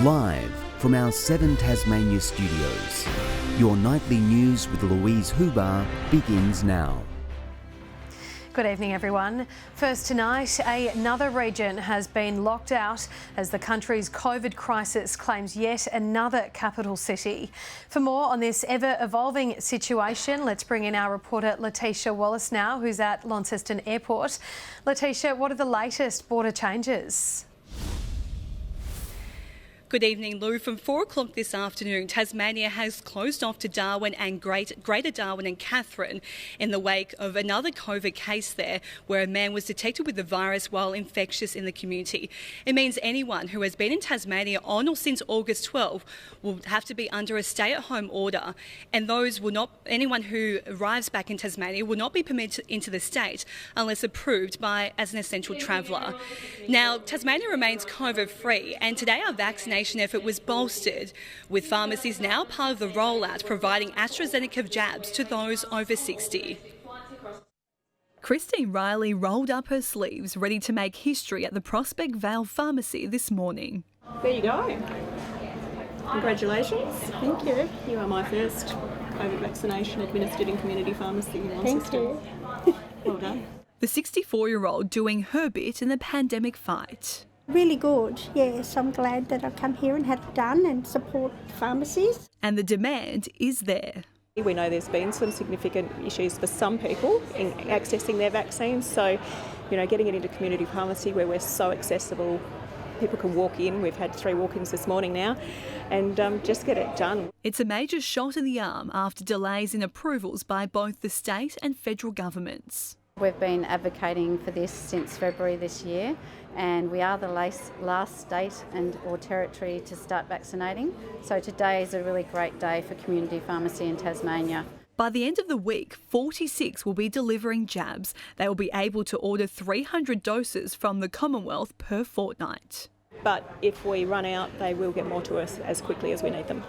Live from our 7 Tasmania studios, your nightly news with Louise Huber begins now. Good evening, everyone. First tonight, another region has been locked out as the country's COVID crisis claims yet another capital city. For more on this ever-evolving situation, let's bring in our reporter Letitia Wallace now, who's at Launceston Airport. Letitia, what are the latest border changes? Good evening, Lou. From 4 o'clock this afternoon, Tasmania has closed off to Darwin and Greater Darwin and Katherine in the wake of another COVID case there where a man was detected with the virus while infectious in the community. It means anyone who has been in Tasmania on or since August 12 will have to be under a stay-at-home order, and anyone who arrives back in Tasmania will not be permitted into the state unless approved as an essential traveller. Now, Tasmania remains COVID-free, and today our vaccination effort was bolstered, with pharmacies now part of the rollout providing AstraZeneca jabs to those over 60. Christine Riley rolled up her sleeves, ready to make history at the Prospect Vale Pharmacy this morning. There you go. Congratulations. Thank you. You are my first COVID vaccination administered in community pharmacy in Launceston. Thank you. Well done. The 64-year-old doing her bit in the pandemic fight. Really good, yes. I'm glad that I've come here and had it done and support pharmacies. And the demand is there. We know there's been some significant issues for some people in accessing their vaccines, so getting it into community pharmacy where we're so accessible, people can walk in. We've had 3 walk-ins this morning now, and just get it done. It's a major shot in the arm after delays in approvals by both the state and federal governments. We've been advocating for this since February this year, and we are the last state or territory to start vaccinating. So today is a really great day for community pharmacy in Tasmania. By the end of the week, 46 will be delivering jabs. They will be able to order 300 doses from the Commonwealth per fortnight. But if we run out, they will get more to us as quickly as we need them.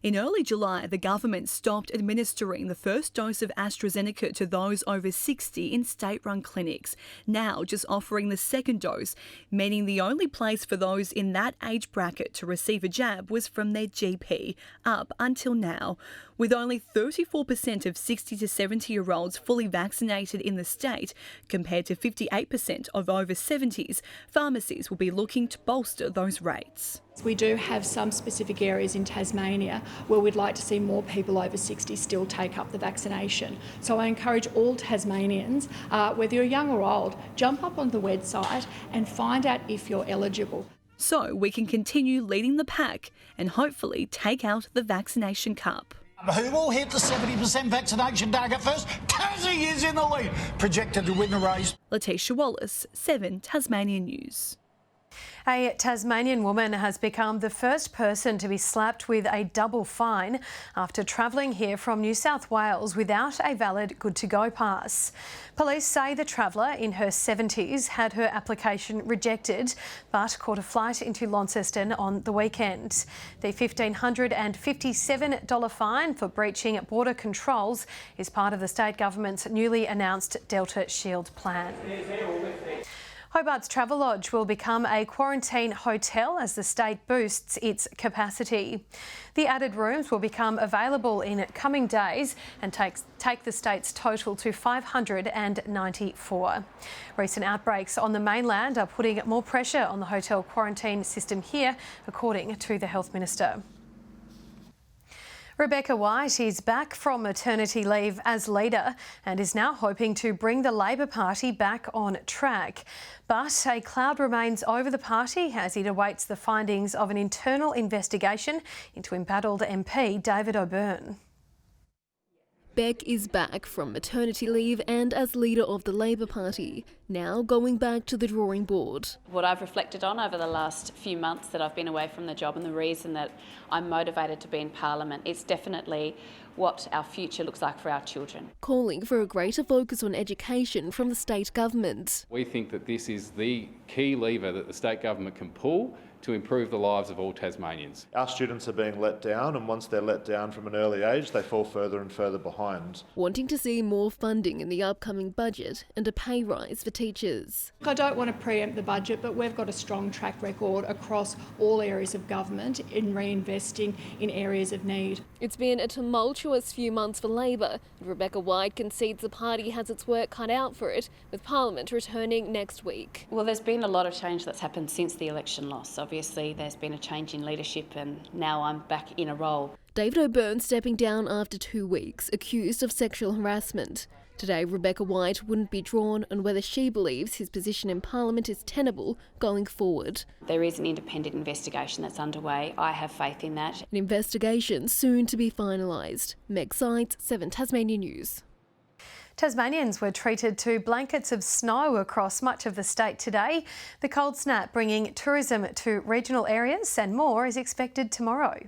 In early July, the government stopped administering the first dose of AstraZeneca to those over 60 in state-run clinics, now just offering the second dose, meaning the only place for those in that age bracket to receive a jab was from their GP, up until now. With only 34% of 60 to 70-year-olds fully vaccinated in the state, compared to 58% of over 70s, pharmacies will be looking to bolster those rates. We do have some specific areas in Tasmania where we'd like to see more people over 60 still take up the vaccination. So I encourage all Tasmanians, whether you're young or old, jump up on the website and find out if you're eligible. So we can continue leading the pack and hopefully take out the vaccination cup. Who will hit the 70% vaccination target first? Tassie is in the lead, projected to win the race. Letitia Wallace, 7 Tasmania News. A Tasmanian woman has become the first person to be slapped with a double fine after travelling here from New South Wales without a valid good-to-go pass. Police say the traveller in her 70s had her application rejected but caught a flight into Launceston on the weekend. The $1,557 fine for breaching border controls is part of the state government's newly announced Delta Shield plan. Hobart's Travelodge will become a quarantine hotel as the state boosts its capacity. The added rooms will become available in coming days and take the state's total to 594. Recent outbreaks on the mainland are putting more pressure on the hotel quarantine system here, according to the Health Minister. Rebecca White is back from maternity leave as leader and is now hoping to bring the Labor Party back on track. But a cloud remains over the party as it awaits the findings of an internal investigation into embattled MP David O'Byrne. Beck is back from maternity leave and as leader of the Labor Party, now going back to the drawing board. What I've reflected on over the last few months that I've been away from the job and the reason that I'm motivated to be in Parliament, it's definitely what our future looks like for our children. Calling for a greater focus on education from the state government. We think that this is the key lever that the state government can pull to improve the lives of all Tasmanians. Our students are being let down, and once they're let down from an early age, they fall further and further behind. Wanting to see more funding in the upcoming budget and a pay rise for teachers. I don't want to preempt the budget, but we've got a strong track record across all areas of government in reinvesting in areas of need. It's been a tumultuous few months for Labor, and Rebecca White concedes the party has its work cut out for it, with Parliament returning next week. Well, there's been a lot of change that's happened since the election loss. Obviously, there's been a change in leadership, and now I'm back in a role. David O'Byrne stepping down after 2 weeks, accused of sexual harassment. Today, Rebecca White wouldn't be drawn on whether she believes his position in Parliament is tenable going forward. There is an independent investigation that's underway. I have faith in that. An investigation soon to be finalised. Meg Sides, 7 Tasmania News. Tasmanians were treated to blankets of snow across much of the state today. The cold snap bringing tourism to regional areas and more is expected tomorrow.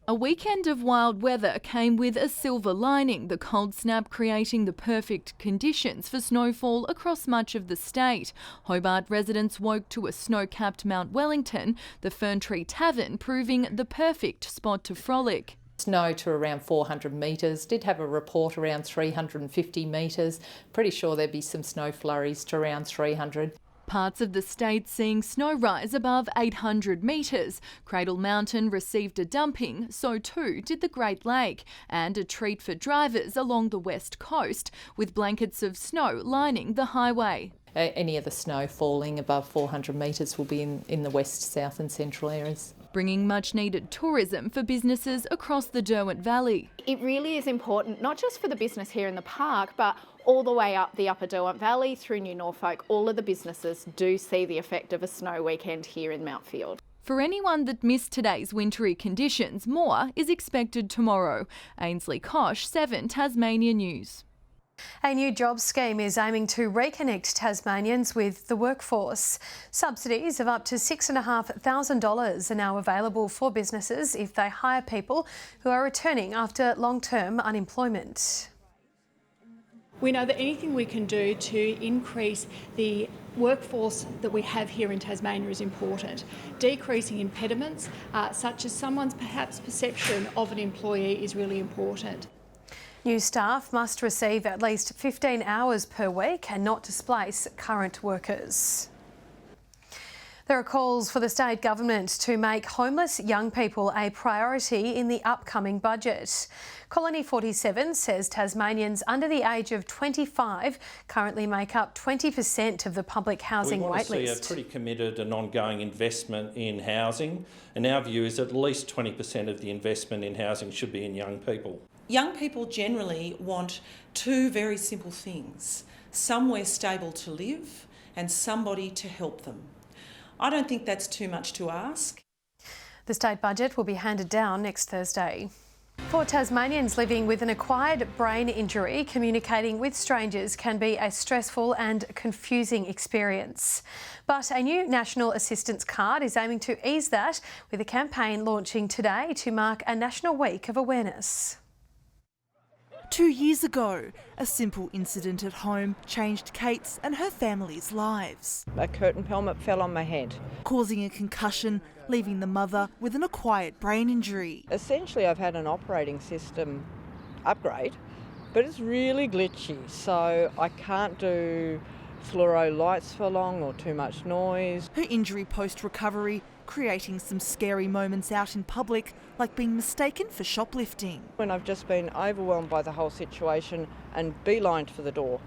A weekend of wild weather came with a silver lining, the cold snap creating the perfect conditions for snowfall across much of the state. Hobart residents woke to a snow-capped Mount Wellington, the Fern Tree Tavern proving the perfect spot to frolic. Snow to around 400 metres, did have a report around 350 metres. Pretty sure there'd be some snow flurries to around 300. Parts of the state seeing snow rise above 800 metres. Cradle Mountain received a dumping, so too did the Great Lake, and a treat for drivers along the west coast, with blankets of snow lining the highway. Any of the snow falling above 400 metres will be in the west, south and central areas. Bringing much needed tourism for businesses across the Derwent Valley. It really is important, not just for the business here in the park, but all the way up the upper Derwent Valley through New Norfolk. All of the businesses do see the effect of a snow weekend here in Mountfield. For anyone that missed today's wintry conditions, more is expected tomorrow. Ainsley Kosh, 7 Tasmania News. A new jobs scheme is aiming to reconnect Tasmanians with the workforce. Subsidies of up to $6,500 are now available for businesses if they hire people who are returning after long-term unemployment. We know that anything we can do to increase the workforce that we have here in Tasmania is important. Decreasing impediments, such as someone's perhaps perception of an employee, is really important. New staff must receive at least 15 hours per week and not displace current workers. There are calls for the state government to make homeless young people a priority in the upcoming budget. Colony 47 says Tasmanians under the age of 25 currently make up 20% of the public housing waitlist. We want to see a pretty committed and ongoing investment in housing, and our view is at least 20% of the investment in housing should be in young people. Young people generally want two very simple things: somewhere stable to live and somebody to help them. I don't think that's too much to ask. The state budget will be handed down next Thursday. For Tasmanians living with an acquired brain injury, communicating with strangers can be a stressful and confusing experience. But a new national assistance card is aiming to ease that, with a campaign launching today to mark a national week of awareness. 2 years ago, a simple incident at home changed Kate's and her family's lives. A curtain pelmet fell on my head, causing a concussion, leaving the mother with an acquired brain injury. Essentially, I've had an operating system upgrade, but it's really glitchy, so I can't do fluoro lights for long or too much noise. Her injury post-recovery creating some scary moments out in public, like being mistaken for shoplifting. When I've just been overwhelmed by the whole situation and beelined for the door,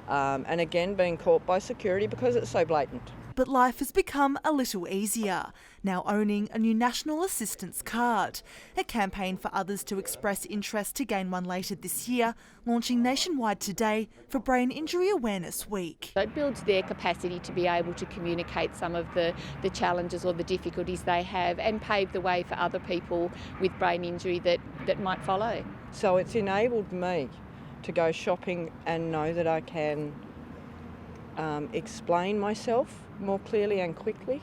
and again being caught by security because it's so blatant. But life has become a little easier, now owning a new national assistance card. A campaign for others to express interest to gain one later this year, launching nationwide today for Brain Injury Awareness Week. It builds their capacity to be able to communicate some of the challenges or the difficulties they have and pave the way for other people with brain injury that might follow. So it's enabled me to go shopping and know that I can explain myself more clearly and quickly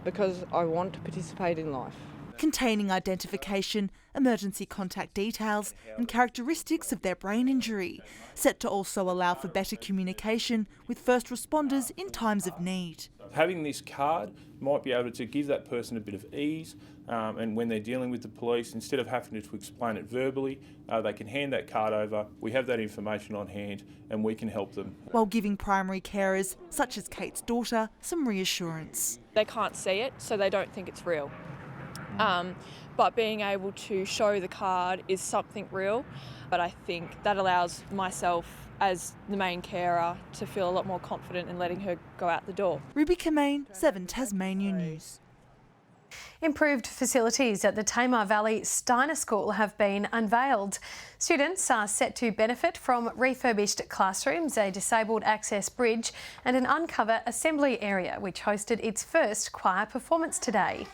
because I want to participate in life. containing identification, emergency contact details and characteristics of their brain injury, set to also allow for better communication with first responders in times of need. Having this card might be able to give that person a bit of ease, and when they're dealing with the police, instead of having to explain it verbally, they can hand that card over, we have that information on hand and we can help them. While giving primary carers, such as Kate's daughter, some reassurance. They can't see it, so they don't think it's real. But being able to show the card is something real, but I think that allows myself as the main carer to feel a lot more confident in letting her go out the door. Ruby Kamane, 7 Tasmania News. Improved facilities at the Tamar Valley Steiner School have been unveiled. Students are set to benefit from refurbished classrooms, a disabled access bridge and an uncover assembly area, which hosted its first choir performance today.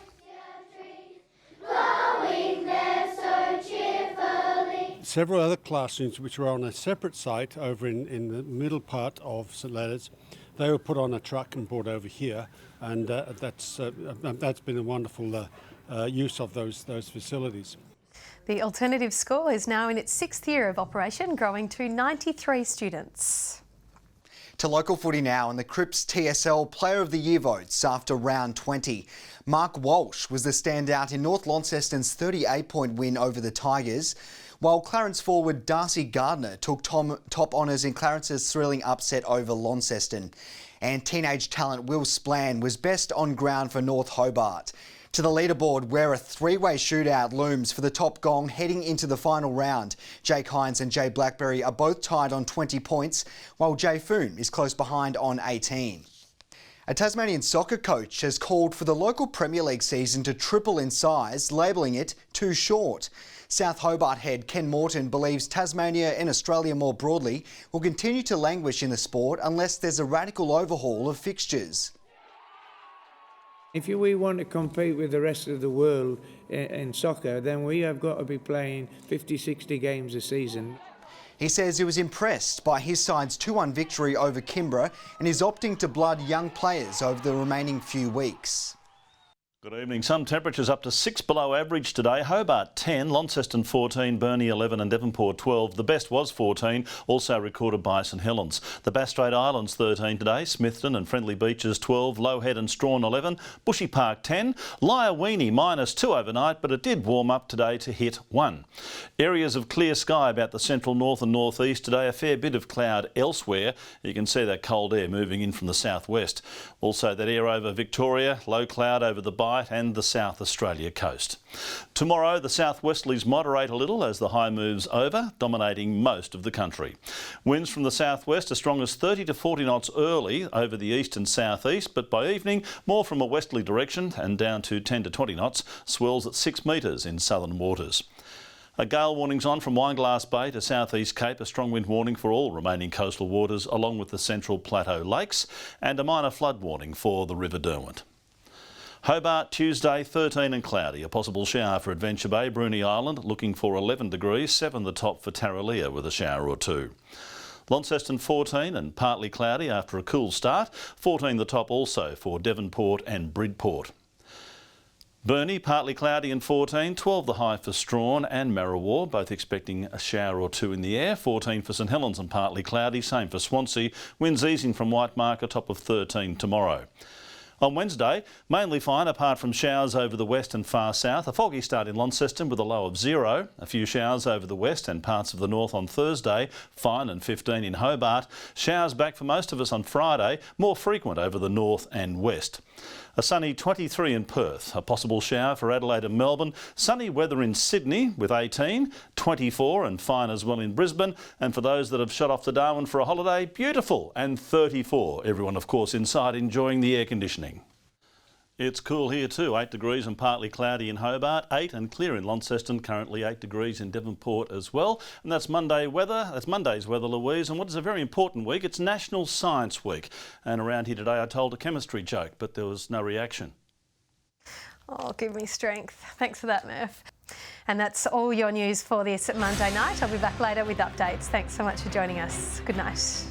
Several other classrooms which were on a separate site over in the middle part of St Leonard's, they were put on a truck and brought over here, and that's been a wonderful use of those facilities. The alternative school is now in its 6th year of operation, growing to 93 students. To local footy now, and the Cripps TSL Player of the Year votes after round 20. Mark Walsh was the standout in North Launceston's 38-point win over the Tigers, while Clarence forward Darcy Gardner took top honours in Clarence's thrilling upset over Launceston. And teenage talent Will Splann was best on ground for North Hobart. To the leaderboard, where a three-way shootout looms for the top gong heading into the final round. Jake Hines and Jay Blackberry are both tied on 20 points, while Jay Foon is close behind on 18. A Tasmanian soccer coach has called for the local Premier League season to triple in size, labelling it too short. South Hobart head Ken Morton believes Tasmania and Australia more broadly will continue to languish in the sport unless there's a radical overhaul of fixtures. If we want to compete with the rest of the world in soccer, then we have got to be playing 50, 60 games a season. He says he was impressed by his side's 2-1 victory over Kimbra and is opting to blood young players over the remaining few weeks. Good evening. Some temperatures up to 6 below average today. Hobart 10, Launceston 14, Burnie 11 and Devonport 12. The best was 14, also recorded by St Helens. The Bass Strait Islands 13 today, Smithton and Friendly Beaches 12, Lowhead and Strahan 11, Bushy Park 10, Lyawini -2 overnight, but it did warm up today to hit 1. Areas of clear sky about the central north and northeast today, a fair bit of cloud elsewhere. You can see that cold air moving in from the southwest. Also that air over Victoria, low cloud over the Bight and the South Australia coast. Tomorrow the southwesterlies moderate a little as the high moves over, dominating most of the country. Winds from the southwest as strong as 30 to 40 knots early over the east and southeast, but by evening more from a westerly direction and down to 10 to 20 knots, swells at 6 metres in southern waters. A gale warning's on from Wineglass Bay to South East Cape, a strong wind warning for all remaining coastal waters along with the central plateau lakes, and a minor flood warning for the River Derwent. Hobart Tuesday 13 and cloudy, a possible shower for Adventure Bay, Bruny Island looking for 11 degrees, 7 the top for Tarraleah with a shower or 2. Launceston 14 and partly cloudy after a cool start, 14 the top also for Devonport and Bridport. Burnie partly cloudy and 14, 12 the high for Strahan and Marrawar, both expecting a shower or 2 in the air, 14 for St Helens and partly cloudy, same for Swansea, winds easing from Whitemark, a top of 13 tomorrow. On Wednesday, mainly fine apart from showers over the west and far south. A foggy start in Launceston with a low of 0. A few showers over the west and parts of the north on Thursday. Fine and 15 in Hobart. Showers back for most of us on Friday, more frequent over the north and west. A sunny 23 in Perth. A possible shower for Adelaide and Melbourne. Sunny weather in Sydney with 18, 24 and fine as well in Brisbane. And for those that have shot off to Darwin for a holiday, beautiful and 34. Everyone, of course, inside enjoying the air conditioning. It's cool here too, 8 degrees and partly cloudy in Hobart, 8 and clear in Launceston, currently 8 degrees in Devonport as well. And that's Monday weather, that's Monday's weather, Louise, and what is a very important week, it's National Science Week. And around here today I told a chemistry joke, but there was no reaction. Oh, give me strength. Thanks for that, Murph. And that's all your news for this Monday night. I'll be back later with updates. Thanks so much for joining us. Good night.